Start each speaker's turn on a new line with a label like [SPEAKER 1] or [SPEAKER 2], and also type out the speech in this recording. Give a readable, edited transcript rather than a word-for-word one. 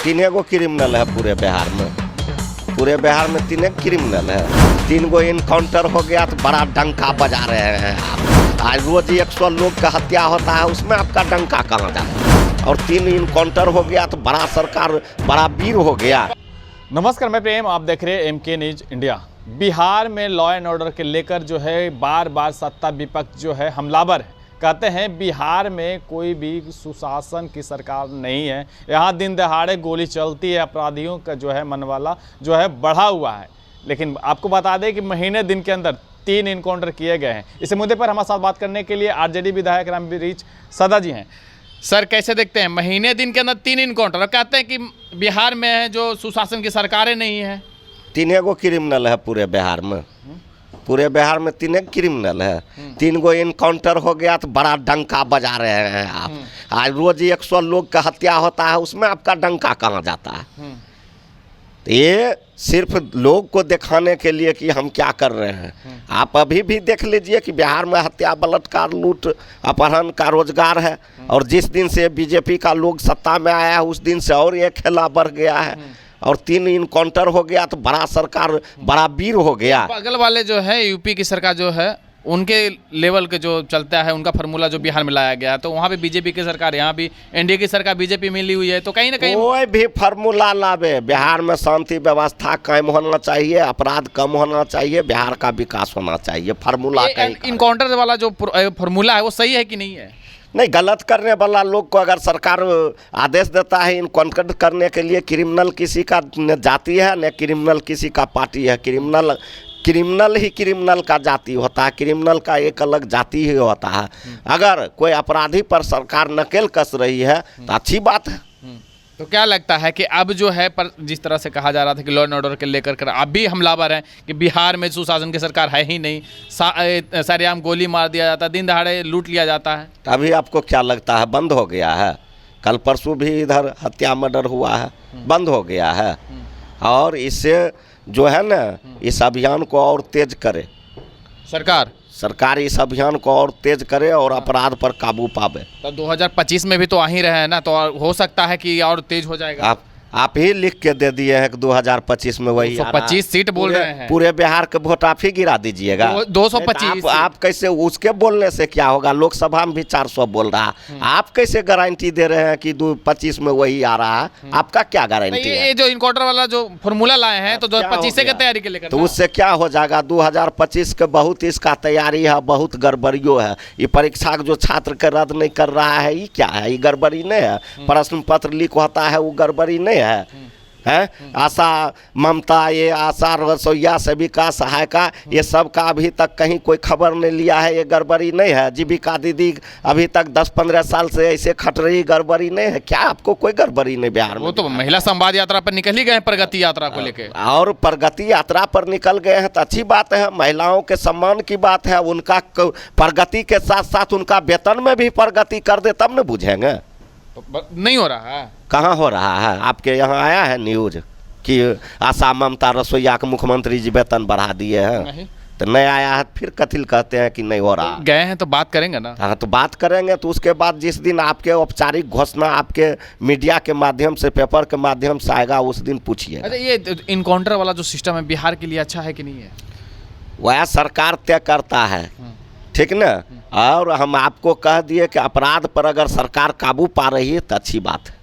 [SPEAKER 1] तीन गो क्रिमिनल है पूरे बिहार में 3 क्रिमिनल है। 3 गो इनकाउंटर हो गया तो बड़ा डंका बजा रहे हैं आप। आज रोज 100 लोग का हत्या होता है, उसमें आपका डंका कहाँ जाता है? और 3 इनकाउंटर हो गया तो बड़ा सरकार बड़ा वीर हो गया।
[SPEAKER 2] नमस्कार, मैं प्रेम, आप देख रहे हैं MK न्यूज इंडिया। बिहार में लॉ एंड ऑर्डर के लेकर जो है बार बार सत्ता विपक्ष जो है हमलावर है। कहते हैं बिहार में कोई भी सुशासन की सरकार नहीं है, यहाँ दिन दहाड़े गोली चलती है, अपराधियों का जो है मनवाला जो है बढ़ा हुआ है। लेकिन आपको बता दें कि महीने दिन के अंदर 3 इनकाउंटर किए गए हैं। इस मुद्दे पर हमारे साथ बात करने के लिए RJD विधायक रामवीर सदा जी हैं। सर, कैसे देखते हैं महीने दिन के अंदर 3 इनकाउंटर, और कहते हैं कि बिहार में है जो सुशासन की सरकारें नहीं है।
[SPEAKER 1] 3 गो क्रिमिनल है पूरे बिहार में 3 क्रिमिनल है। 3 गो इनकाउंटर हो गया तो बड़ा डंका बजा रहे हैं आप। आज रोज 100 लोग का हत्या होता है, उसमें आपका डंका कहाँ जाता है? तो ये सिर्फ लोग को दिखाने के लिए कि हम क्या कर रहे हैं। आप अभी भी देख लीजिए कि बिहार में हत्या, बलात्कार, लूट, अपहरण का रोजगार है। और जिस दिन से बीजेपी का लोग सत्ता में आया है उस दिन से और ये खेला बढ़ गया है। और 3 इनकाउंटर हो गया तो बड़ा सरकार बड़ा वीर हो गया।
[SPEAKER 2] बगल वाले जो है यूपी की सरकार जो है उनके लेवल के जो चलता है, उनका फार्मूला जो बिहार में लाया गया है, तो वहाँ पे बीजेपी की सरकार, यहाँ भी एनडीए की सरकार बीजेपी मिली हुई है। तो कहीं ना कहीं
[SPEAKER 1] कोई भी फार्मूला लावे, बिहार में शांति व्यवस्था कायम होना चाहिए, अपराध कम होना चाहिए, बिहार का विकास होना चाहिए। फार्मूला
[SPEAKER 2] इनकाउंटर वाला जो फार्मूला है वो सही है कि नहीं है?
[SPEAKER 1] नहीं, गलत करने वाला लोग को अगर सरकार आदेश देता है इनकाउंटर करने के लिए, क्रिमिनल किसी का न जाति है न क्रिमिनल किसी का पार्टी है। क्रिमिनल ही क्रिमिनल का जाति होता है, क्रिमिनल का एक अलग जाति ही होता है। अगर कोई अपराधी पर सरकार नकेल कस रही है तो अच्छी बात है।
[SPEAKER 2] तो क्या लगता है कि अब जो है, पर जिस तरह से कहा जा रहा था कि लॉ एंड ऑर्डर के लेकर कर आप भी हमलावर हैं कि बिहार में सुशासन की सरकार है ही नहीं, सरेआम गोली मार दिया जाता है, दिन दहाड़े लूट लिया जाता है।
[SPEAKER 1] अभी आपको क्या लगता है बंद हो गया है? कल परसों भी इधर हत्या मर्डर हुआ है, बंद हो गया है। और इससे जो है ना, इस अभियान को और तेज करे सरकार इस अभियान को और तेज करे और अपराध पर काबू पावे।
[SPEAKER 2] तो 2025 में भी तो आ ही रहे हैं ना, तो हो सकता है कि और तेज हो जाएगा।
[SPEAKER 1] आप ही लिख के दे दिए हैं कि 2025 में वही
[SPEAKER 2] 225 सीट बोल रहे हैं।
[SPEAKER 1] पूरे बिहार के वोट आप ही गिरा दीजिएगा।
[SPEAKER 2] 225
[SPEAKER 1] आप कैसे? उसके बोलने से क्या होगा? लोकसभा में भी 400 बोल रहा है। आप कैसे गारंटी दे रहे हैं कि 2025 में वही आ रहा है? आपका क्या गारंटी है?
[SPEAKER 2] ये जो इनकाउंटर वाला जो फॉर्मूला लाए हैं तो 2025 की तैयारी के लेकर,
[SPEAKER 1] तो उससे क्या हो जाएगा? 2025 के बहुत इसका तैयारी है, बहुत गड़बड़ियों है। ये परीक्षा जो छात्र के रद्द नहीं कर रहा है, ये क्या है? ये गड़बड़ी नहीं है? प्रश्न पत्र लीक होता है, वो गड़बड़ी नहीं है? आशा ममता, ये आशा रसोईया, सेविका, सहायिका, ये सब का अभी तक कहीं कोई खबर नहीं लिया है। ये गड़बड़ी नहीं है? जीविका दीदी अभी तक 10-15 साल से ऐसे खट रही, गड़बड़ी नहीं है क्या? आपको कोई गड़बड़ी नहीं बिहार में?
[SPEAKER 2] वो तो महिला संवाद यात्रा पर निकल ही गए, प्रगति यात्रा को लेकर।
[SPEAKER 1] और प्रगति यात्रा पर निकल गए हैं तो अच्छी बात है, महिलाओं के सम्मान की बात है। उनका प्रगति के साथ साथ उनका वेतन में भी प्रगति कर दे, तब न बुझेंगे।
[SPEAKER 2] नहीं हो रहा है?
[SPEAKER 1] कहाँ हो रहा है? आपके यहाँ आया है न्यूज कि आशा ममता रसोईया के मुख्यमंत्री जी वेतन बढ़ा दिए हैं?
[SPEAKER 2] नहीं।
[SPEAKER 1] तो नहीं आया है, फिर कथिल कहते हैं कि नहीं हो रहा।
[SPEAKER 2] गए हैं तो बात करेंगे ना।
[SPEAKER 1] हाँ, तो बात करेंगे। तो उसके बाद जिस दिन आपके औपचारिक घोषणा आपके मीडिया के माध्यम से, पेपर के माध्यम से आएगा, उस दिन पूछिए।
[SPEAKER 2] अच्छा, ये इनकाउंटर वाला जो सिस्टम है बिहार के लिए अच्छा है कि नहीं है?
[SPEAKER 1] वह सरकार तय करता है, ठीक ना। और हम आपको कह दिए कि अपराध पर अगर सरकार काबू पा रही है तो अच्छी बात है।